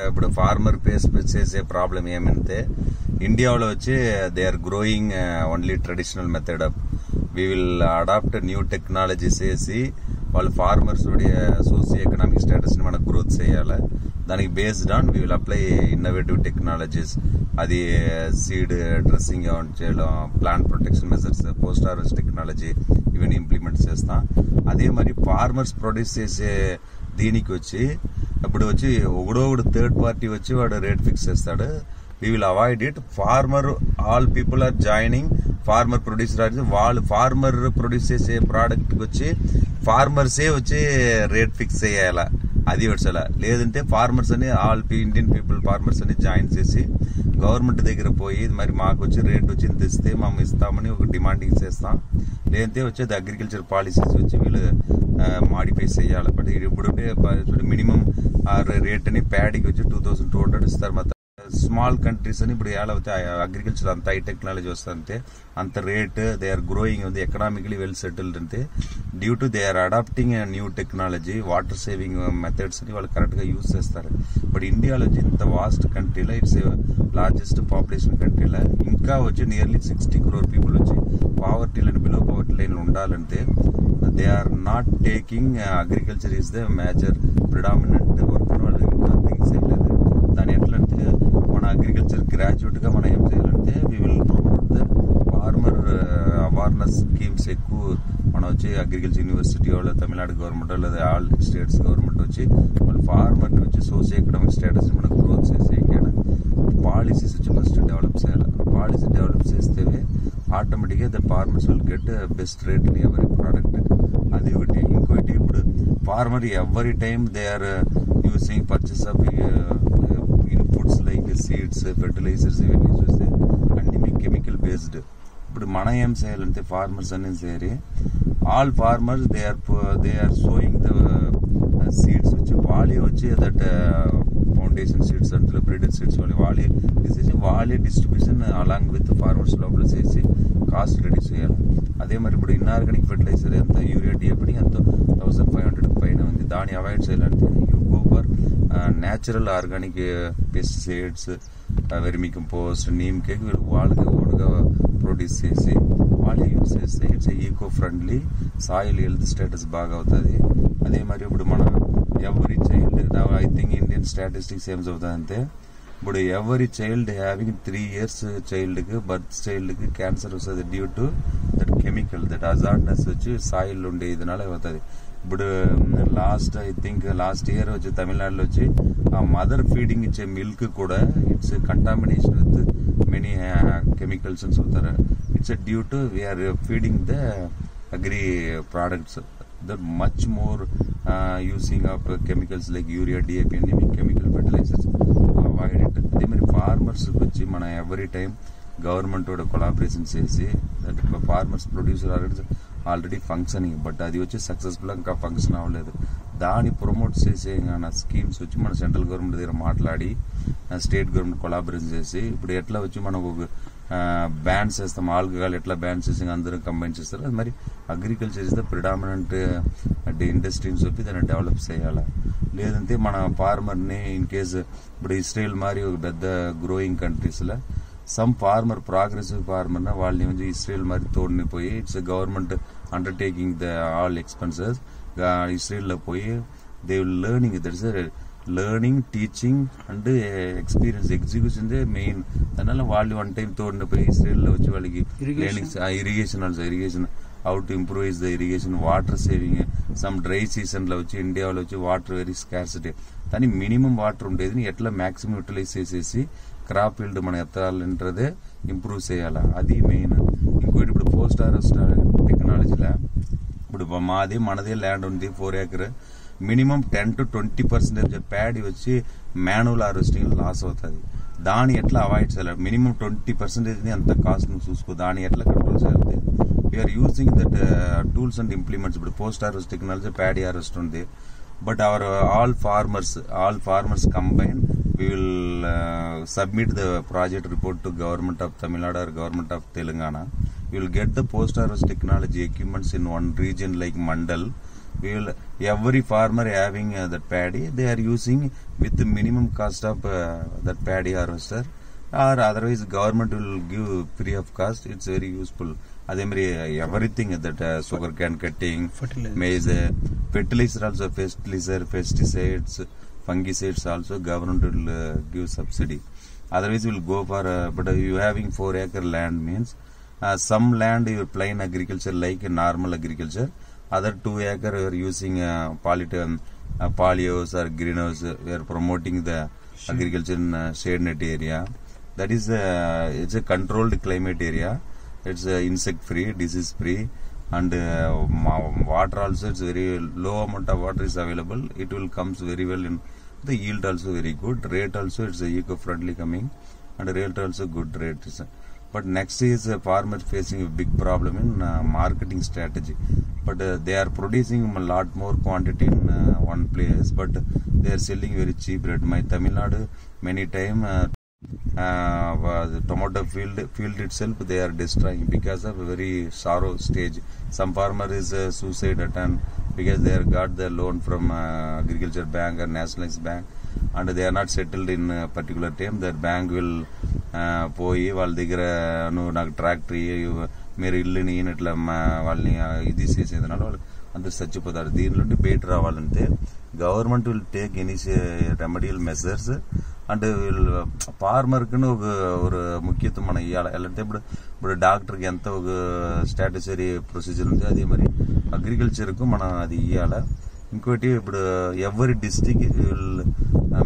ఇప్పుడు farmer face చేసే problem ఏమంటే ఇండియాలో వచ్చి they are growing only traditional method of we will adopt new technologies వేసి వాళ్ళు ఫార్మర్స్ సోషియో ఎకనామిక్ స్టేటస్ ని మనకు గ్రోత్ చేయాలి. దానికి based on we will apply innovative technologies. అది సీడ్ డ్రెస్సింగ్ చేయడం, plant protection measures, post harvest technology ఇవన్నీ implement చేస్తాం. అదే మరి ఫార్మర్స్ ప్రొడ్యూస్ చేసే దీనికి వచ్చి ఇప్పుడు వచ్చి ఒకడొకడు థర్డ్ పార్టీ వచ్చి వాడు రేట్ ఫిక్స్ చేస్తాడు. We will avoid it. Farmer all people are joining farmer producer. వాళ్ళు ఫార్మర్ ప్రొడ్యూస్ చేసే ప్రోడక్ట్ వచ్చి ఫార్మర్సే వచ్చి రేట్ ఫిక్స్ చేయాల. అది వచ్చాల. లేదంటే ఫార్మర్స్ అని ఆల్ ఇండియన్ పీపుల్ ఫార్మర్స్ అని జాయిన్ చేసి గవర్నమెంట్ దగ్గర పోయి మరి మాకు వచ్చి రేట్ వచ్చి ఇంత ఇస్తే మేము ఇస్తామని ఒక డిమాండింగ్ చేస్తాం. లేదంటే వచ్చేది అగ్రికల్చర్ పాలసీస్ వచ్చి వీళ్ళు మాడిఫై చేయాలి. బట్ ఇప్పుడు మినిమం రేట్ అని ప్యాడీకి వచ్చి 2200 ఇస్తారు. మొత్తం స్మాల్ కంట్రీస్ అని ఇప్పుడు ఎలా అవుతాయి అగ్రికల్చర్ అంత హై టెక్నాలజీ వస్తుందంటే అంత రేట్ దే ఆర్ గ్రోయింగ్ ఉంది, ఎకనామికలీ వెల్ సెటిల్డ్ అంటే due to they are adopting new technology, water saving methods అని వాళ్ళు కరెక్ట్ గా యూజ్ చేస్తారు. బట్ ఇండియాలో వచ్చి ఇంత వాస్ట్ కంట్రీలో ఇట్స్ లార్జెస్ట్ పాపులేషన్ కంట్రీలో ఇంకా వచ్చి నియర్లీ 60 crore పీపుల్ వచ్చి poverty line below poverty line ఉండాలంటే they are not taking agriculture is the major predominant work. వాళ్ళు ఇంకా థింగ్స్ చేయలేదు. దాని ఎట్లంటే మన అగ్రికల్చర్ గ్రాడ్యుయేట్ గా మనం ఏం చేయాలంటే we will promote the farmer awareness schemes ఎక్కువ. మనం వచ్చి అగ్రికల్చర్ యూనివర్సిటీ వాళ్ళు, తమిళనాడు గవర్నమెంట్ లేదా ఆల్ స్టేట్స్ గవర్నమెంట్ వచ్చి వాళ్ళు ఫార్మర్ ని వచ్చి సోషియో ఎకనామిక్ స్టేటస్ ని మనం గ్రోత్ చేసే పాలసీస్ వచ్చి ఫస్ట్ డెవలప్ చేయాలి. పాలసీ డెవలప్ చేస్తే ఆటోమేటిక్ గా the farmers will get best rate in every product. అది ఒకటి. ఇంకోటి ఇప్పుడు farmer every time they are using purchase of inputs like seeds, fertilisers ఇవన్నీ చూస్తే అన్ని కెమికల్ బేస్డ్. ఇప్పుడు మనం ఏం చేయాలంటే ఫార్మర్స్ అనేది సరే all farmers they are sowing the seeds వచ్చి వాళ్ళే వచ్చి దట్ ఫౌండేషన్ సీడ్స్ అంటే బ్రీడెడ్ సీడ్స్ వాళ్ళే తీసేసి వాళ్ళే డిస్ట్రిబ్యూషన్ అలాంగ్ విత్ ఫార్మర్స్ లోపల చేసి కాస్ట్ రెడ్యూస్ చేయాలి. అదే మరి ఇప్పుడు ఇన్ఆర్గానిక్ ఫెర్టిలైజర్ ఎంత యూరియా డిఏపి ఎంత 1500 పైన ఉంది. దాన్ని అవాయిడ్ చేయాలంటే you go for natural organic pesticides, vermicompost, neem cake వాళ్ళకి ఓన్గా ప్రొడ్యూస్ చేసి వాళ్ళే యూజ్ చేస్తే it's eco friendly, soil health status బాగా అవుతుంది. అదే మరి ఇప్పుడు మన ఎవరి child I think Indian statistics ఏం చదువుతాయంటే ఇప్పుడు ఎవరి చైల్డ్ హ్యావింగ్ 3 years చైల్డ్ కి బర్త్ చైల్డ్ కి క్యాన్సర్ వస్తుంది due to that chemical, that అజార్డ్నెస్ వచ్చి సాయిల్ ఉండే ఇదినాల అవుతుంది. ఇప్పుడు ఐ థింక్ లాస్ట్ ఇయర్ వచ్చి తమిళనాడులో వచ్చి ఆ మదర్ ఫీడింగ్ ఇచ్చే మిల్క్ కూడా it's contamination with many chemicals అని చెప్తారు. It's due to we're feeding the agri products that much more using of chemicals like urea, DAP and chemical fertilizers. Avoid it. అదే మరి ఫార్మర్స్ వచ్చి మనం every time government తోటి collaboration చేసి that farmers producer already functioning, but అది వచ్చి successful ఇంకా function అవ్వలేదు. దాన్ని ప్రమోట్ చేసే స్కీమ్స్ వచ్చి మన సెంట్రల్ గవర్నమెంట్ దగ్గర మాట్లాడి స్టేట్ గవర్నమెంట్ కొలాబరేషన్ చేసి ఇప్పుడు ఎట్లా వచ్చి మనకు బ్యాన్ చేస్తాం, ఆల్కహాల్ ఎట్లా బ్యాన్ చేసి అందరూ కంబైన్ చేస్తారు. అది మరి అగ్రికల్చర్ ఇస్ ద ప్రిడామినెంట్ ఇండస్ట్రీని చెప్పి దాన్ని డెవలప్ చేయాలి. లేదంటే మన ఫార్మర్ ని ఇన్ కేసు ఇప్పుడు ఇస్రాయల్ మరి ఒక పెద్ద గ్రోయింగ్ కంట్రీస్ లో సమ్ ఫార్మర్ ప్రోగ్రెసివ్ ఫార్మర్ వాళ్ళని ఇస్రాయల్ మరి తోడినిపోయి it's government undertaking the all expenses. Israel లో పోయి they will learning, that's learning, teaching and experience, execution main. దానివల్ల వాళ్ళు 1 time తోడినపోయి ఇస్రాయల్ లో వచ్చి వాళ్ళకి irrigation how to improvise the irrigation, water saving. Some dry season లో వచ్చి ఇండియాలో వచ్చి వాటర్ వెరీ స్కార్సిటీ, కానీ మినిమం వాటర్ ఉండేది ఎట్లా మాక్సిమం యూటిలైజ్ చేసేసి క్రాప్ ఫీల్డ్ మనం ఎత్తాలంటే ఇంప్రూవ్ చేయాలా, అది మెయిన్. ఇంకోటి ఇప్పుడు పోస్ట్ హార్వెస్ట్ టెక్నాలజీలో ఇప్పుడు మనదే ల్యాండ్ ఉంది 4 acre, మినిమం 10 to 20% ప్యాడీ వచ్చి మాన్యువల్ హార్వెస్టింగ్ లాస్ అవుతుంది. దాన్ని ఎట్లా అవాయిడ్ చేయాలి? మినిమం 20% ఎంత కాస్ట్ నువ్వు చూసుకో, దాన్ని ఎట్లా కంట్రోల్ చేయాలి? We're using that tools and implements. ఇప్పుడు post harvest technology, paddy harvest ఉంది. But our all farmers combined, we will submit the project report to government of Tamil Nadu or government of Telangana. We will get the post harvest technology equipments in one region like Mandal. We will every farmer having that paddy, they are using with the minimum cost of that paddy harvester, or otherwise government will give free of cost. It's very useful. Everything that sugar cane cutting, maize, fertilizer also, pesticides, fungicides also government will give subsidy. Otherwise will go for but you having 4 acre land means some land you plain agriculture like normal agriculture, other 2 acre you are using polyhouse or greenhouse. We are promoting the agriculture in shade net area. That is it's a controlled climate area. It's insect free, disease free, and water also, it's very low amount of water is available. It will comes very well in the yield also very good. Rate also it's eco friendly coming, and rate also good rate. But next is farmers facing a big problem in marketing strategy. But they are producing a lot more quantity in one place, but they are selling very cheap rate. My Tamil Nadu many time. The tomato field itself they are destroying because of a very sorrow stage. Some farmer is suicide attempt because they have got the loan from agriculture bank or nationalized bank, and they are not settled in a particular time. Their bank will పోయి వాళ్ళ దగ్గర నువ్వు నాకు ట్రాక్టరీ మీరు ఇల్లుని ఇట్లా వాళ్ళని ఇది చేసేదన్నాడు వాళ్ళు అందరు చచ్చిపోతారు. దీని నుండి బయట రావాలంటే government will take remedial measures అంటే వీళ్ళు ఫార్మర్కి ఒక ముఖ్యత్వం మనం ఇవ్వాలి. ఎలా అంటే ఇప్పుడు డాక్టర్కి ఎంత ఒక స్టాటసరీ ప్రొసీజర్ ఉంది, అదే మరి అగ్రికల్చర్కు మనం అది ఇవ్వాలి. ఇంకోటి ఇప్పుడు ఎవరి district will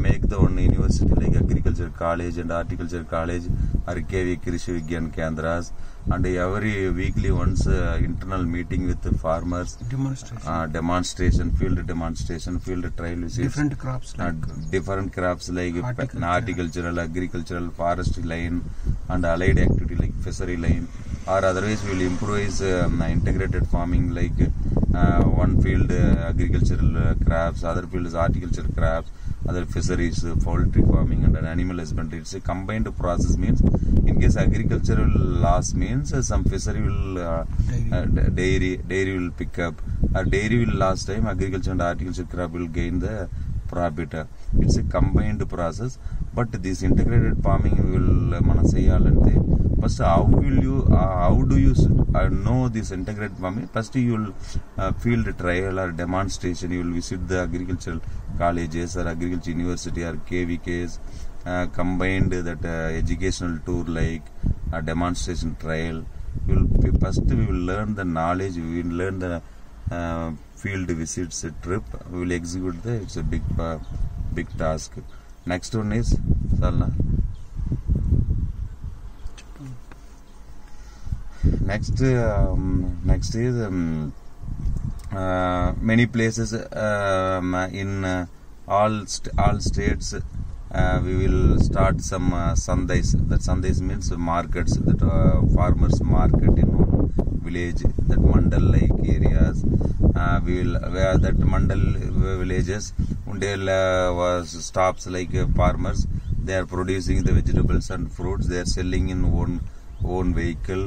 make the one university like agriculture college and horticulture college are KV కృషి Vignan కేంద్రాస్, and every weekly once internal meeting with the farmers, demonstration, field trial visits, different crops like horticultural, agricultural, forestry line, and allied activity like fishery line, or otherwise we will improvise integrated farming like one field agricultural crops, other field is horticultural crops, other fisheries, poultry farming, and animal husbandry. It's a combined process. Means in case agricultural loss means some fishery will dairy will pick up, dairy will last time, agriculture and horticulture crop will gain the profit. It's a combined process. But this integrated farming will mana cheyalante first how do you know this integrated farming? First you will field trial or demonstration. You will visit the agricultural colleges or agriculture university or KVKs, combined that educational tour like demonstration trial. First we will learn the knowledge, we will learn the field visits trip, we will execute the, it's a big task. Next one is Salna. Next is many places in all states we will start some sandais. That sandais means markets, that farmers market in one village, that mandal like areas. We will where that mandal villages was stops like farmers, they are producing the vegetables and fruits, they are selling in own vehicle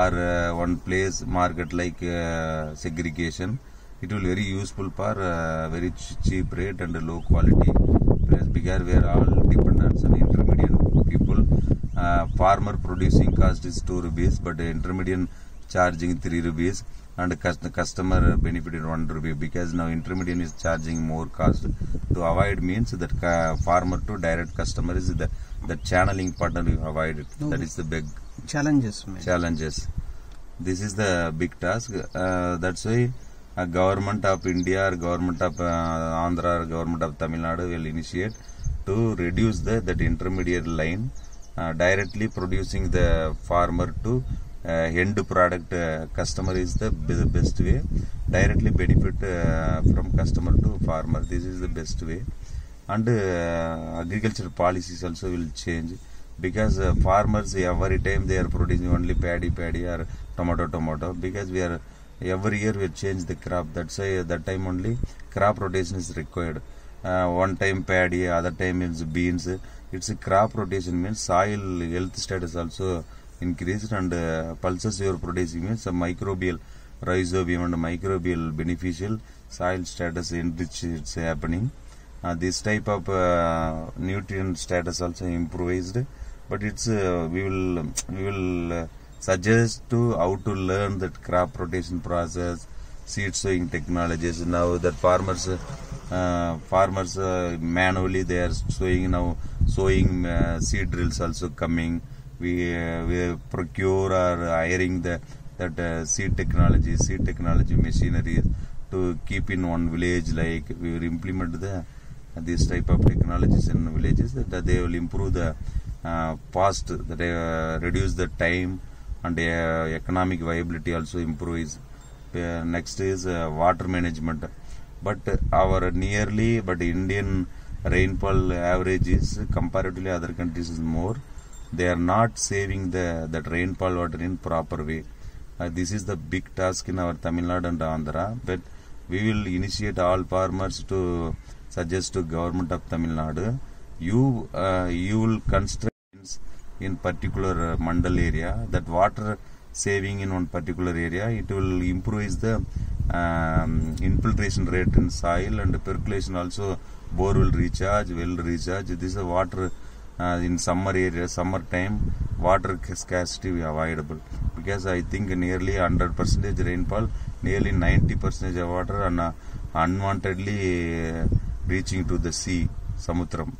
or one place market like segregation. It will very useful for very cheap rate and low quality price, because we are all dependent on intermediate people. Farmer producing cost is 2 rupees, but intermediate charging 3 rupees, and customer benefited 1 rupee, because now intermediate is charging more cost. To avoid means that farmer to direct customer is the channeling partner you avoid it. That is the big challenges. This is the big task. That's why government of India or government of Andhra or government of Tamil Nadu will initiate to reduce that intermediate line, directly producing the farmer to end product customer is the best way. Directly benefit from customer to farmer, this is the best way. And agricultural policies also will change, because farmers every time they are producing only paddy or tomato, because we are every year we change the crop. That's why that time only crop rotation is required. One time paddy, other time is beans. It's a crop rotation means soil health status also increased, and pulses you are producing means some microbial rhizobium and microbial beneficial soil status enrich it's happening. This type of nutrient status also improved, but it's we will suggest to how to learn that crop rotation process, seed sowing technologies. Now that farmers manually they are sowing now. Sowing seed drills also coming. We procure or hiring that seed technology machinery to keep in one village. Like we will implement this type of technologies in villages, that they will improve the cost, that reduce the time, and economic viability also improves. Next is water management. But Indian rainfall average is comparatively other countries is more. They are not saving that rainfall water in proper way. This is the big task in our Tamil Nadu and Andhra. But we will initiate all farmers to suggest to government of Tamil Nadu. You will construct in particular mandal area, that water saving in one particular area. It will improve the infiltration rate in soil, and percolation also. Bore will recharge, well recharge. This is water in summer time, water scarcity avoidable, because I think nearly 100% rainfall, nearly 90% of water and unwantedly reaching to the sea, Samudram.